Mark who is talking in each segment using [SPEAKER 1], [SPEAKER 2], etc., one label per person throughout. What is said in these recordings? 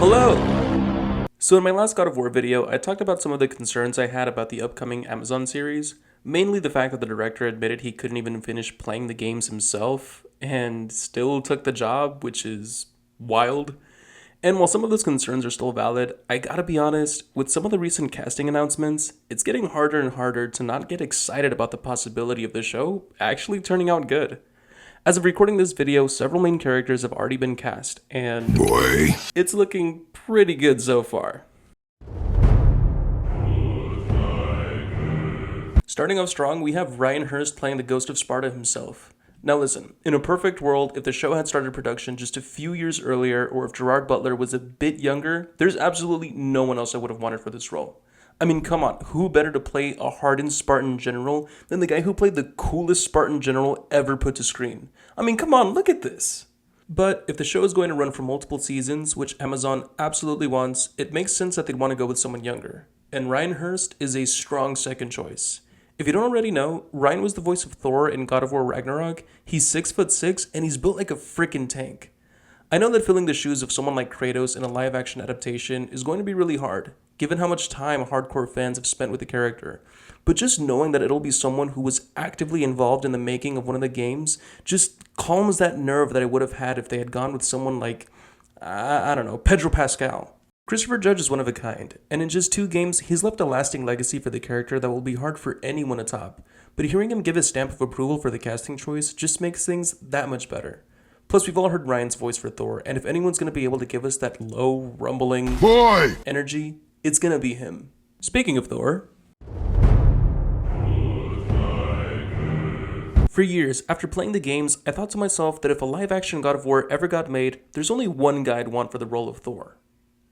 [SPEAKER 1] Hello! So in my last God of War video, I talked about some of the concerns I had about the upcoming Amazon series, mainly the fact that the director admitted he couldn't even finish playing the games himself, and still took the job, which is wild. And while some of those concerns are still valid, I gotta be honest, with some of the recent casting announcements, it's getting harder and harder to not get excited about the possibility of the show actually turning out good. As of recording this video, several main characters have already been cast, and it's looking pretty good so far. Starting off strong, we have Ryan Hurst playing the Ghost of Sparta himself. Now listen, in a perfect world, if the show had started production just a few years earlier, or if Gerard Butler was a bit younger, there's absolutely no one else I would have wanted for this role. I mean, come on, who better to play a hardened Spartan general than the guy who played the coolest Spartan general ever put to screen? I mean, come on, look at this! But if the show is going to run for multiple seasons, which Amazon absolutely wants, it makes sense that they'd want to go with someone younger. And Ryan Hurst is a strong second choice. If you don't already know, Ryan was the voice of Thor in God of War Ragnarok. He's 6'6" and he's built like a freaking tank. I know that filling the shoes of someone like Kratos in a live-action adaptation is going to be really hard, given how much time hardcore fans have spent with the character. But just knowing that it'll be someone who was actively involved in the making of one of the games just calms that nerve that I would have had if they had gone with someone like, I don't know, Pedro Pascal. Christopher Judge is one of a kind, and in just 2 games, he's left a lasting legacy for the character that will be hard for anyone to top. But hearing him give his stamp of approval for the casting choice just makes things that much better. Plus, we've all heard Ryan's voice for Thor, and if anyone's going to be able to give us that low, rumbling energy, it's going to be him. Speaking of Thor, for years, after playing the games, I thought to myself that if a live-action God of War ever got made, there's only one guy I'd want for the role of Thor.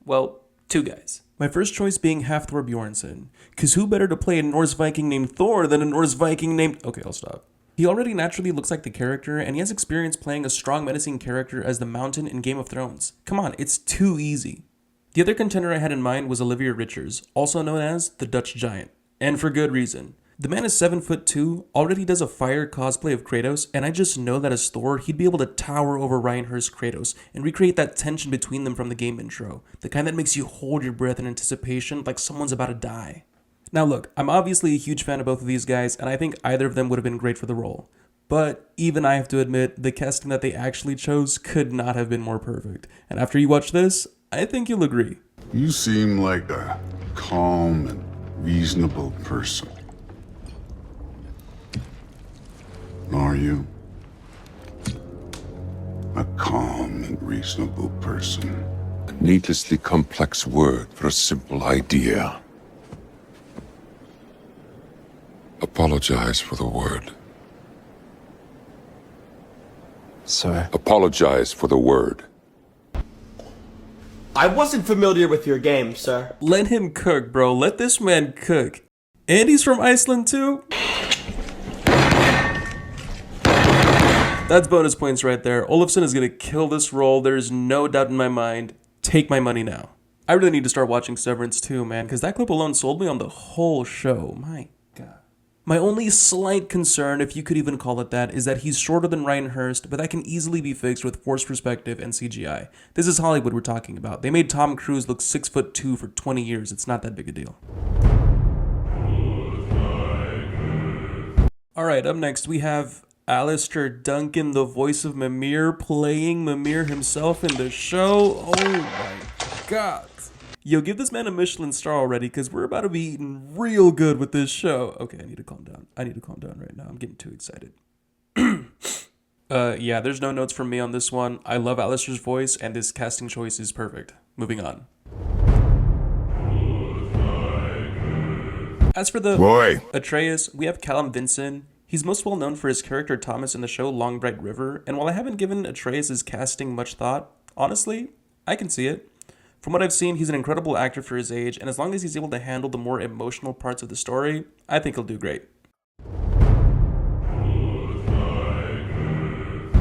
[SPEAKER 1] Well, 2 guys. My first choice being Half-Thor Bjornsson, cause who better to play a Norse Viking named Thor than a Norse Viking named... Okay, I'll stop. He already naturally looks like the character, and he has experience playing a strong menacing character as the Mountain in Game of Thrones. Come on, it's too easy. The other contender I had in mind was Olivia Richards, also known as the Dutch Giant, and for good reason. The man is 7'2", already does a fire cosplay of Kratos, and I just know that as Thor, he'd be able to tower over Ryan Hurst's Kratos and recreate that tension between them from the game intro, the kind that makes you hold your breath in anticipation like someone's about to die. Now look, I'm obviously a huge fan of both of these guys, and I think either of them would have been great for the role. But even I have to admit, the casting that they actually chose could not have been more perfect. And after you watch this, I think you'll agree.
[SPEAKER 2] You seem like a calm and reasonable person. Are you? A calm and reasonable person.
[SPEAKER 3] A needlessly complex word for a simple idea. Apologize for the word.
[SPEAKER 4] Sorry.
[SPEAKER 3] Apologize for the word.
[SPEAKER 4] I wasn't familiar with your game, sir.
[SPEAKER 1] Let him cook, bro. Let this man cook. And he's from Iceland too? That's bonus points right there. Olafsson is gonna kill this role. There's no doubt in my mind. Take my money now. I really need to start watching Severance too, man, because that clip alone sold me on the whole show. My God. My only slight concern, if you could even call it that, is that he's shorter than Ryan Hurst, but that can easily be fixed with forced perspective and CGI. This is Hollywood we're talking about. They made Tom Cruise look 6'2" for 20 years. It's not that big a deal. Alright, up next we have Alistair Duncan, the voice of Mimir, playing Mimir himself in the show. Oh my God. Yo, give this man a Michelin star already, because we're about to be eating real good with this show. Okay, I need to calm down. I need to calm down right now. I'm getting too excited. Yeah, there's no notes from me on this one. I love Alistair's voice, and this casting choice is perfect. Moving on. As for the Atreus, we have Callum Vinson. He's most well known for his character Thomas in the show Long Bright River, and while I haven't given Atreus' casting much thought, honestly, I can see it. From what I've seen, he's an incredible actor for his age, and as long as he's able to handle the more emotional parts of the story, I think he'll do great.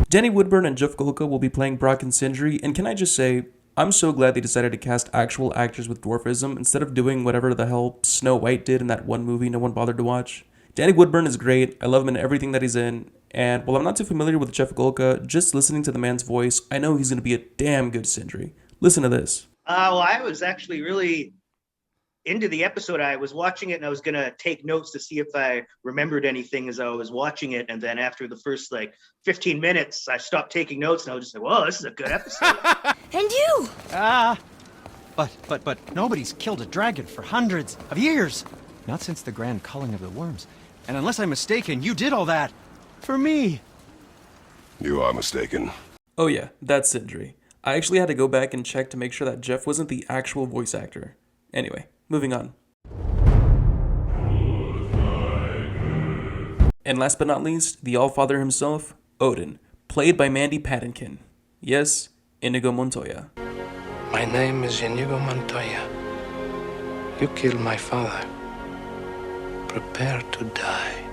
[SPEAKER 1] Danny Woodburn and Jeff Golka will be playing Brok and Sindri, and can I just say, I'm so glad they decided to cast actual actors with dwarfism instead of doing whatever the hell Snow White did in that one movie no one bothered to watch. Danny Woodburn is great, I love him in everything that he's in, and while I'm not too familiar with Jeff Golka, just listening to the man's voice, I know he's going to be a damn good Sindri. Listen to this.
[SPEAKER 5] Well, I was actually really into the episode. I was watching it and I was going to take notes to see if I remembered anything as I was watching it. And then after the first 15 minutes, I stopped taking notes and I was just like, whoa, this is a good episode.
[SPEAKER 6] And you!
[SPEAKER 7] But nobody's killed a dragon for hundreds of years. Not since the grand culling of the worms. And unless I'm mistaken, you did all that for me.
[SPEAKER 3] You are mistaken.
[SPEAKER 1] Oh yeah, that's Sindri. I actually had to go back and check to make sure that Jeff wasn't the actual voice actor. Anyway, moving on. And last but not least, the Allfather himself, Odin, played by Mandy Patinkin. Yes, Inigo Montoya.
[SPEAKER 8] My name is Inigo Montoya. You killed my father. Prepare to die.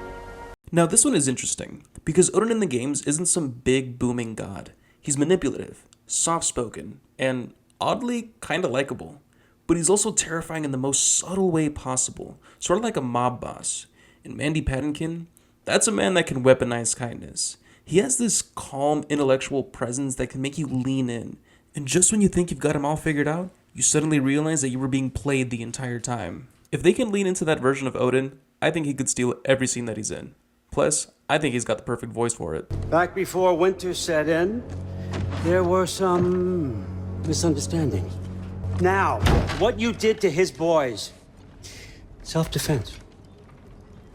[SPEAKER 1] Now this one is interesting, because Odin in the games isn't some big booming god. He's manipulative, soft-spoken, and oddly kinda likable. But he's also terrifying in the most subtle way possible, sort of like a mob boss. And Mandy Patinkin, that's a man that can weaponize kindness. He has this calm, intellectual presence that can make you lean in. And just when you think you've got him all figured out, you suddenly realize that you were being played the entire time. If they can lean into that version of Odin, I think he could steal every scene that he's in. Plus, I think he's got the perfect voice for it.
[SPEAKER 9] Back before winter set in, there were some misunderstandings. Now, what you did to his boys, self-defense.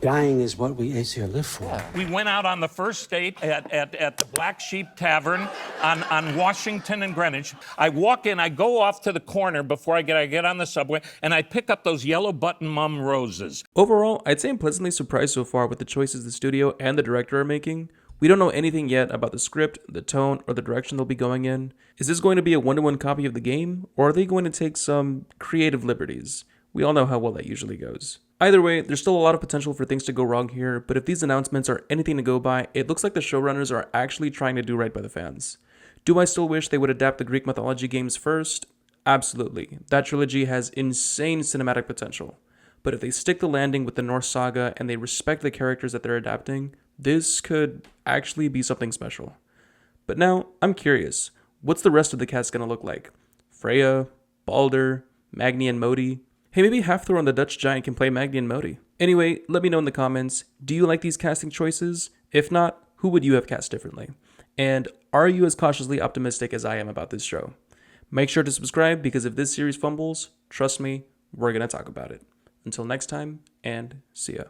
[SPEAKER 9] Dying is what we Aesir live for.
[SPEAKER 10] We went out on the first date at the Black Sheep Tavern on Washington and Greenwich. I walk in, I go off to the corner before I get on the subway, and I pick up those yellow button mum roses.
[SPEAKER 1] Overall, I'd say I'm pleasantly surprised so far with the choices the studio and the director are making. We don't know anything yet about the script, the tone, or the direction they'll be going in. Is this going to be a one-to-one copy of the game, or are they going to take some creative liberties? We all know how well that usually goes. Either way, there's still a lot of potential for things to go wrong here, but if these announcements are anything to go by, it looks like the showrunners are actually trying to do right by the fans. Do I still wish they would adapt the Greek mythology games first? Absolutely. That trilogy has insane cinematic potential. But if they stick the landing with the Norse saga and they respect the characters that they're adapting, this could actually be something special. But now, I'm curious, what's the rest of the cast gonna look like? Freya, Balder, Magni and Modi? Hey, maybe Halfthor and the Dutch Giant can play Magni and Modi. Anyway, let me know in the comments, do you like these casting choices? If not, who would you have cast differently? And are you as cautiously optimistic as I am about this show? Make sure to subscribe because if this series fumbles, trust me, we're gonna talk about it. Until next time, and see ya.